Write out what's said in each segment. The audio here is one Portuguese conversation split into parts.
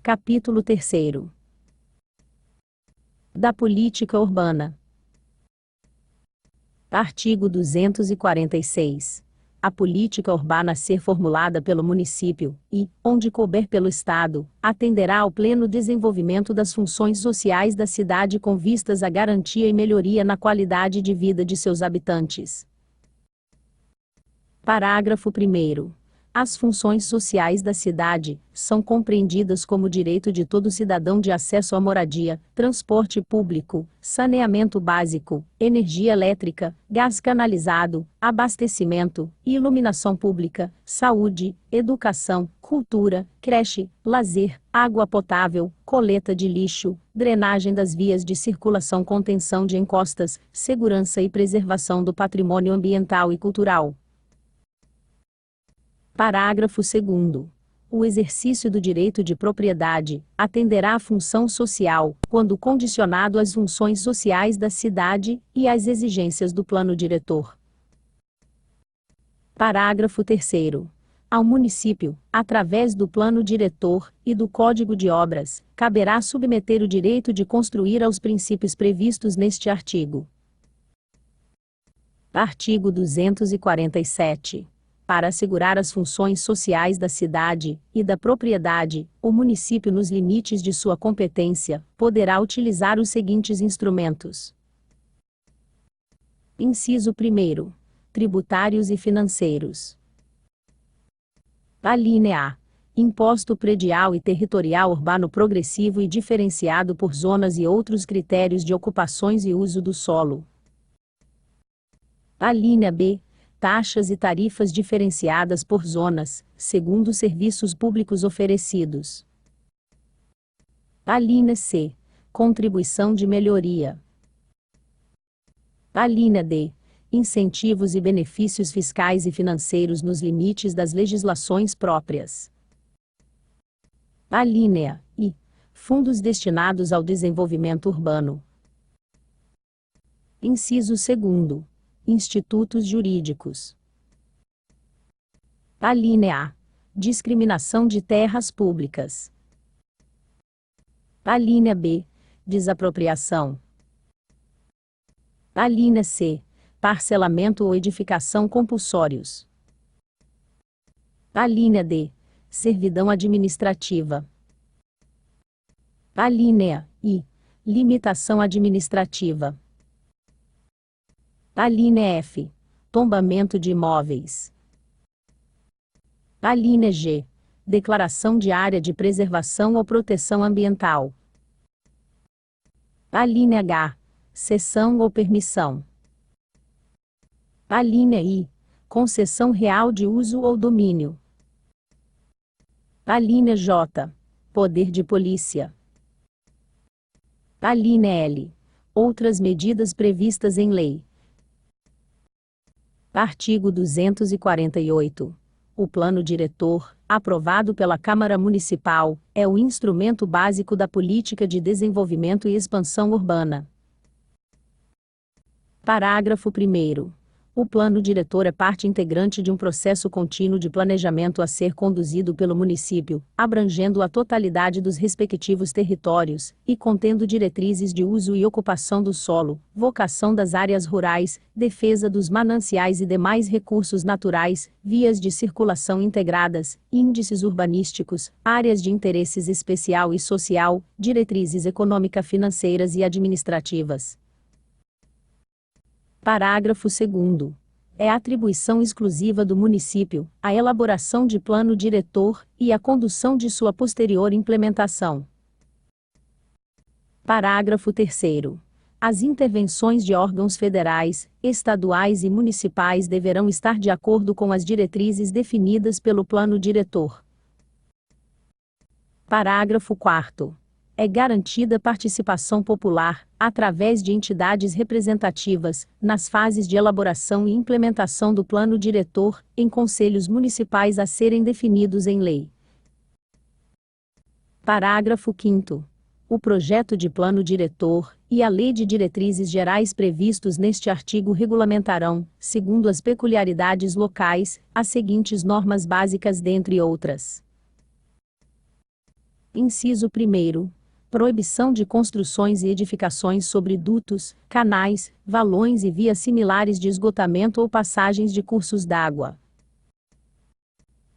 Capítulo 3º. Da política urbana. Artigo 246. A política urbana a ser formulada pelo município, e, onde couber pelo Estado, atenderá ao pleno desenvolvimento das funções sociais da cidade com vistas à garantia e melhoria na qualidade de vida de seus habitantes. Parágrafo 1º. As funções sociais da cidade são compreendidas como direito de todo cidadão de acesso à moradia, transporte público, saneamento básico, energia elétrica, gás canalizado, abastecimento, iluminação pública, saúde, educação, cultura, creche, lazer, água potável, coleta de lixo, drenagem das vias de circulação, contenção de encostas, segurança e preservação do patrimônio ambiental e cultural. Parágrafo 2º. O exercício do direito de propriedade atenderá à função social, quando condicionado às funções sociais da cidade e às exigências do plano diretor. Parágrafo 3º. Ao município, através do plano diretor e do Código de Obras, caberá submeter o direito de construir aos princípios previstos neste artigo. Artigo 247. Para assegurar as funções sociais da cidade e da propriedade, o município, nos limites de sua competência, poderá utilizar os seguintes instrumentos. Inciso 1º. Tributários e financeiros. Alínea A. Imposto predial e territorial urbano progressivo e diferenciado por zonas e outros critérios de ocupações e uso do solo. Alínea B. Taxas e tarifas diferenciadas por zonas, segundo os serviços públicos oferecidos. Alínea C. Contribuição de melhoria. Alínea D. Incentivos e benefícios fiscais e financeiros nos limites das legislações próprias. Alínea I. Fundos destinados ao desenvolvimento urbano. Inciso 2º. Institutos jurídicos. Alínea A. Discriminação de terras públicas. Alínea B. Desapropriação. Alínea C. Parcelamento ou edificação compulsórios. Alínea D. Servidão administrativa. Alínea I. Limitação administrativa. Alínea F. Tombamento de imóveis. Alínea G. Declaração de área de preservação ou proteção ambiental. Alínea H. Cessão ou permissão. Alínea I. Concessão real de uso ou domínio. Alínea J. Poder de polícia. Alínea L. Outras medidas previstas em lei. Artigo 248. O Plano Diretor, aprovado pela Câmara Municipal, é o instrumento básico da política de desenvolvimento e expansão urbana. Parágrafo 1º. O Plano Diretor é parte integrante de um processo contínuo de planejamento a ser conduzido pelo município, abrangendo a totalidade dos respectivos territórios, e contendo diretrizes de uso e ocupação do solo, vocação das áreas rurais, defesa dos mananciais e demais recursos naturais, vias de circulação integradas, índices urbanísticos, áreas de interesses especial e social, diretrizes econômica-financeiras e administrativas. Parágrafo 2º. É atribuição exclusiva do município a elaboração de plano diretor e a condução de sua posterior implementação. Parágrafo 3º. As intervenções de órgãos federais, estaduais e municipais deverão estar de acordo com as diretrizes definidas pelo plano diretor. Parágrafo 4º. É garantida participação popular, através de entidades representativas, nas fases de elaboração e implementação do plano diretor, em conselhos municipais a serem definidos em lei. Parágrafo 5º. O projeto de plano diretor e a lei de diretrizes gerais previstos neste artigo regulamentarão, segundo as peculiaridades locais, as seguintes normas básicas dentre outras. Inciso 1º. Proibição de construções e edificações sobre dutos, canais, valões e vias similares de esgotamento ou passagens de cursos d'água.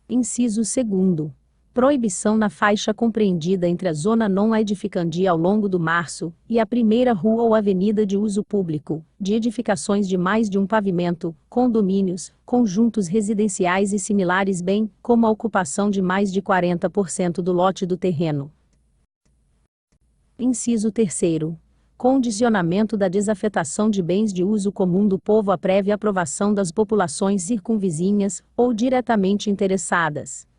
Inciso 2º. Proibição na faixa compreendida entre a zona non edificandi ao longo do março e a primeira rua ou avenida de uso público, de edificações de mais de um pavimento, condomínios, conjuntos residenciais e similares bem como a ocupação de mais de 40% do lote do terreno. Inciso 3º. Condicionamento da desafetação de bens de uso comum do povo à prévia aprovação das populações circunvizinhas ou diretamente interessadas.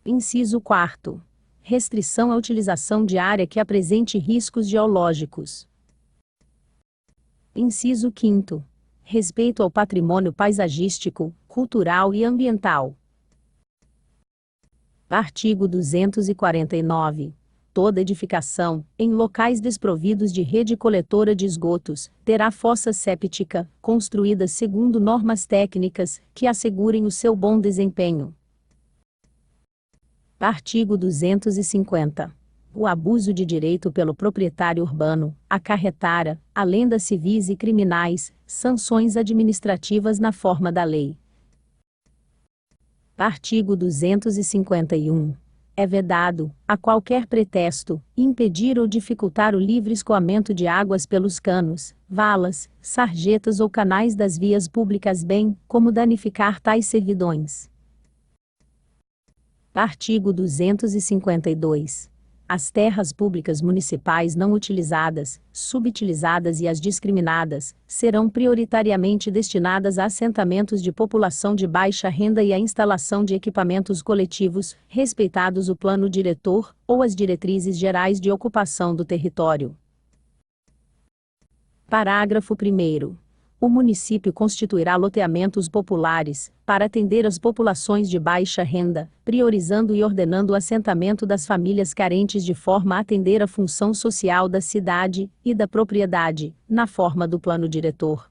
Inciso 4º. Restrição à utilização de área que apresente riscos geológicos. Inciso 5º. Respeito ao patrimônio paisagístico, cultural e ambiental. Artigo 249. Toda edificação, em locais desprovidos de rede coletora de esgotos, terá fossa séptica, construída segundo normas técnicas, que assegurem o seu bom desempenho. Artigo 250. O abuso de direito pelo proprietário urbano, acarretará, além das civis e criminais, sanções administrativas na forma da lei. Artigo 251. É vedado, a qualquer pretexto, impedir ou dificultar o livre escoamento de águas pelos canos, valas, sarjetas ou canais das vias públicas bem como danificar tais servidões. Artigo 252. As terras públicas municipais não utilizadas, subutilizadas e as discriminadas, serão prioritariamente destinadas a assentamentos de população de baixa renda e à instalação de equipamentos coletivos, respeitados o plano diretor, ou as diretrizes gerais de ocupação do território. Parágrafo 1º. O município constituirá loteamentos populares, para atender as populações de baixa renda, priorizando e ordenando o assentamento das famílias carentes de forma a atender a função social da cidade e da propriedade, na forma do plano diretor.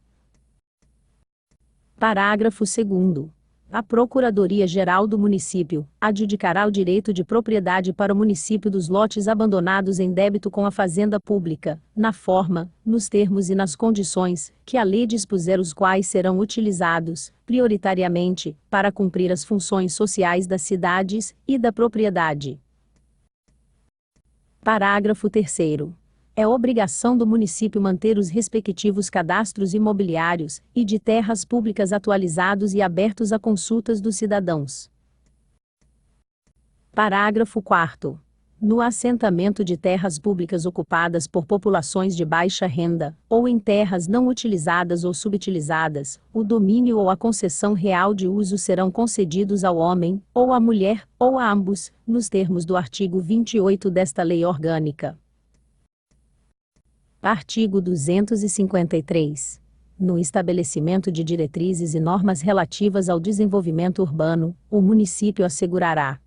Parágrafo 2º. A Procuradoria-Geral do Município adjudicará o direito de propriedade para o município dos lotes abandonados em débito com a Fazenda Pública, na forma, nos termos e nas condições que a lei dispuser, os quais serão utilizados, prioritariamente, para cumprir as funções sociais das cidades e da propriedade. Parágrafo 3º. É obrigação do município manter os respectivos cadastros imobiliários e de terras públicas atualizados e abertos a consultas dos cidadãos. Parágrafo 4º. No assentamento de terras públicas ocupadas por populações de baixa renda, ou em terras não utilizadas ou subutilizadas, o domínio ou a concessão real de uso serão concedidos ao homem, ou à mulher, ou a ambos, nos termos do artigo 28 desta lei orgânica. Artigo 253. No estabelecimento de diretrizes e normas relativas ao desenvolvimento urbano, o município assegurará: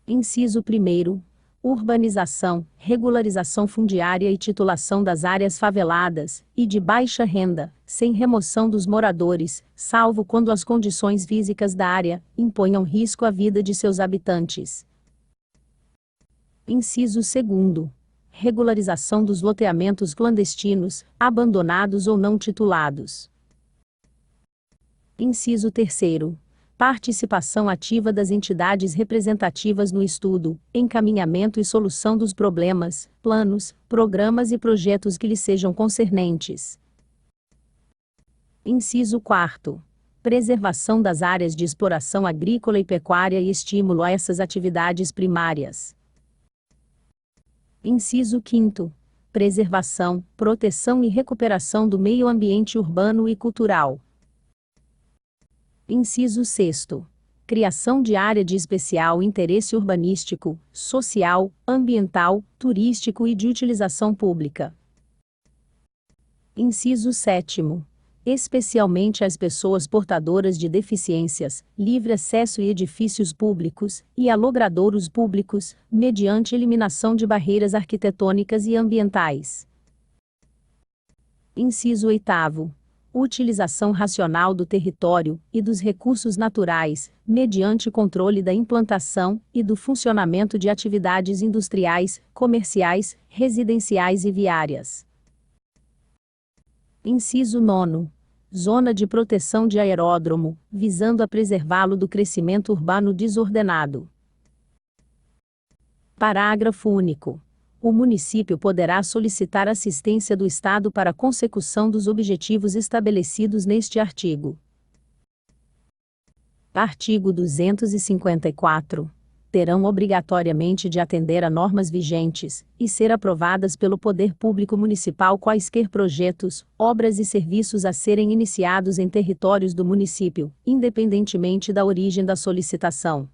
Inciso 1º. Urbanização, regularização fundiária e titulação das áreas faveladas e de baixa renda, sem remoção dos moradores, salvo quando as condições físicas da área imponham risco à vida de seus habitantes. Inciso 2º. Regularização dos loteamentos clandestinos, abandonados ou não titulados. Inciso 3º. Participação ativa das entidades representativas no estudo, encaminhamento e solução dos problemas, planos, programas e projetos que lhes sejam concernentes. Inciso 4º. Preservação das áreas de exploração agrícola e pecuária e estímulo a essas atividades primárias. Inciso 5º. Preservação, proteção e recuperação do meio ambiente urbano e cultural. Inciso 6º. Criação de área de especial interesse urbanístico, social, ambiental, turístico e de utilização pública. Inciso 7º. Especialmente às pessoas portadoras de deficiências, livre acesso a edifícios públicos e a logradouros públicos, mediante eliminação de barreiras arquitetônicas e ambientais. Inciso 8º. Utilização racional do território e dos recursos naturais, mediante controle da implantação e do funcionamento de atividades industriais, comerciais, residenciais e viárias. Inciso 9. Zona de proteção de aeródromo, visando a preservá-lo do crescimento urbano desordenado. Parágrafo único. O município poderá solicitar assistência do Estado para a consecução dos objetivos estabelecidos neste artigo. Artigo 254. Terão obrigatoriamente de atender a normas vigentes e ser aprovadas pelo Poder Público Municipal quaisquer projetos, obras e serviços a serem iniciados em territórios do município, independentemente da origem da solicitação.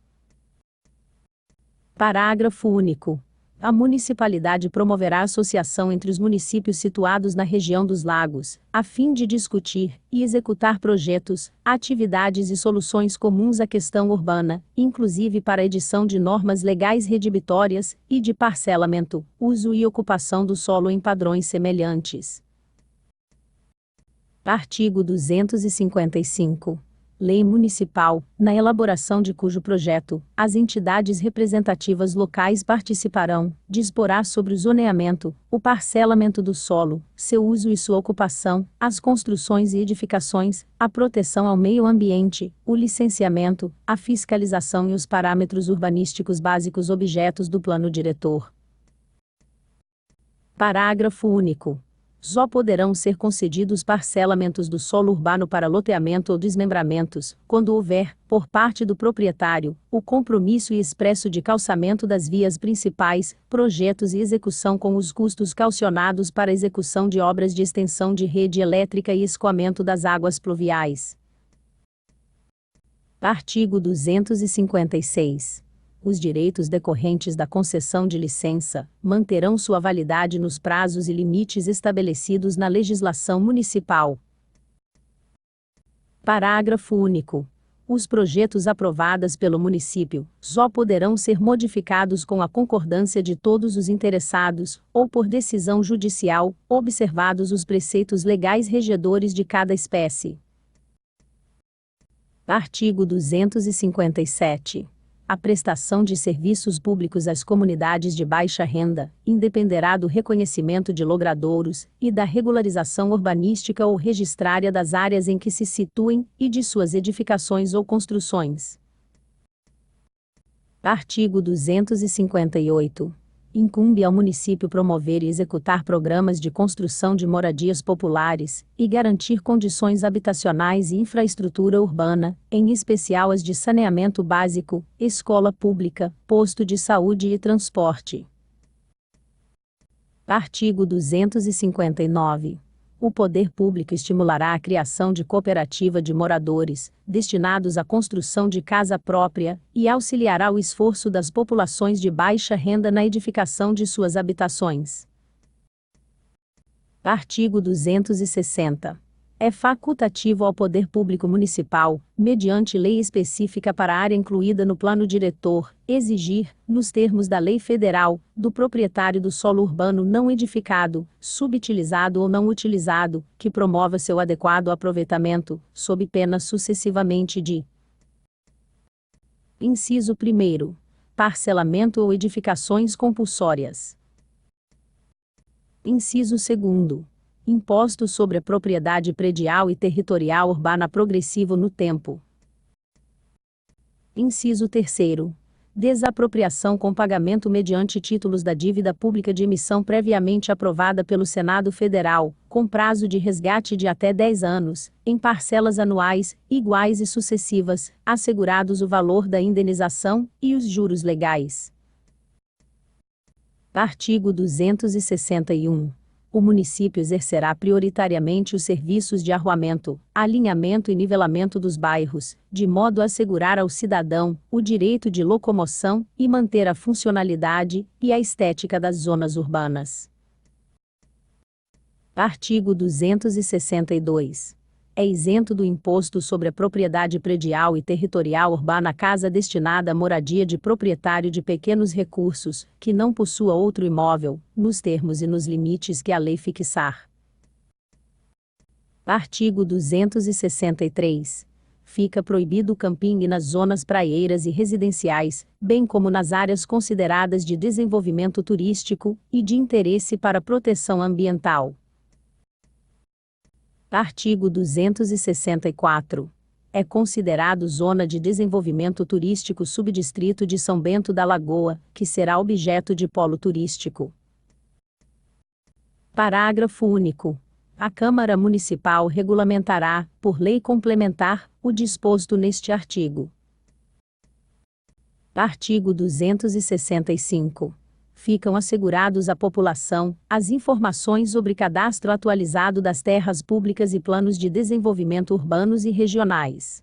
Parágrafo único. A municipalidade promoverá associação entre os municípios situados na região dos lagos, a fim de discutir e executar projetos, atividades e soluções comuns à questão urbana, inclusive para a edição de normas legais redibitórias e de parcelamento, uso e ocupação do solo em padrões semelhantes. Artigo 255. Lei municipal, na elaboração de cujo projeto, as entidades representativas locais participarão, disporá sobre o zoneamento, o parcelamento do solo, seu uso e sua ocupação, as construções e edificações, a proteção ao meio ambiente, o licenciamento, a fiscalização e os parâmetros urbanísticos básicos objetos do plano diretor. Parágrafo único. Só poderão ser concedidos parcelamentos do solo urbano para loteamento ou desmembramentos, quando houver, por parte do proprietário, o compromisso expresso de calçamento das vias principais, projetos e execução com os custos calcionados para execução de obras de extensão de rede elétrica e escoamento das águas pluviais. Artigo 256. Os direitos decorrentes da concessão de licença manterão sua validade nos prazos e limites estabelecidos na legislação municipal. Parágrafo único. Os projetos aprovados pelo município só poderão ser modificados com a concordância de todos os interessados, ou por decisão judicial, observados os preceitos legais regedores de cada espécie. Artigo 257. A prestação de serviços públicos às comunidades de baixa renda independerá do reconhecimento de logradouros e da regularização urbanística ou registrária das áreas em que se situem e de suas edificações ou construções. Artigo 258. Incumbe ao município promover e executar programas de construção de moradias populares e garantir condições habitacionais e infraestrutura urbana, em especial as de saneamento básico, escola pública, posto de saúde e transporte. Artigo 259. O poder público estimulará a criação de cooperativa de moradores, destinados à construção de casa própria, e auxiliará o esforço das populações de baixa renda na edificação de suas habitações. Artigo 260. É facultativo ao poder público municipal, mediante lei específica para a área incluída no plano diretor, exigir, nos termos da lei federal, do proprietário do solo urbano não edificado, subutilizado ou não utilizado, que promova seu adequado aproveitamento, sob pena sucessivamente de: Inciso 1º. Parcelamento ou edificações compulsórias. Inciso 2º. Imposto sobre a propriedade predial e territorial urbana progressivo no tempo. Inciso 3º. Desapropriação com pagamento mediante títulos da dívida pública de emissão previamente aprovada pelo Senado Federal, com prazo de resgate de até 10 anos, em parcelas anuais, iguais e sucessivas, assegurados o valor da indenização e os juros legais. Artigo 261. O município exercerá prioritariamente os serviços de arruamento, alinhamento e nivelamento dos bairros, de modo a assegurar ao cidadão o direito de locomoção e manter a funcionalidade e a estética das zonas urbanas. Artigo 262. É isento do imposto sobre a propriedade predial e territorial urbana a casa destinada à moradia de proprietário de pequenos recursos, que não possua outro imóvel, nos termos e nos limites que a lei fixar. Artigo 263. Fica proibido o camping nas zonas praieiras e residenciais, bem como nas áreas consideradas de desenvolvimento turístico e de interesse para a proteção ambiental. Artigo 264. É considerado zona de desenvolvimento turístico subdistrito de São Bento da Lagoa, que será objeto de polo turístico. Parágrafo único. A Câmara Municipal regulamentará, por lei complementar, o disposto neste artigo. Artigo 265. Ficam assegurados à população as informações sobre cadastro atualizado das terras públicas e planos de desenvolvimento urbanos e regionais.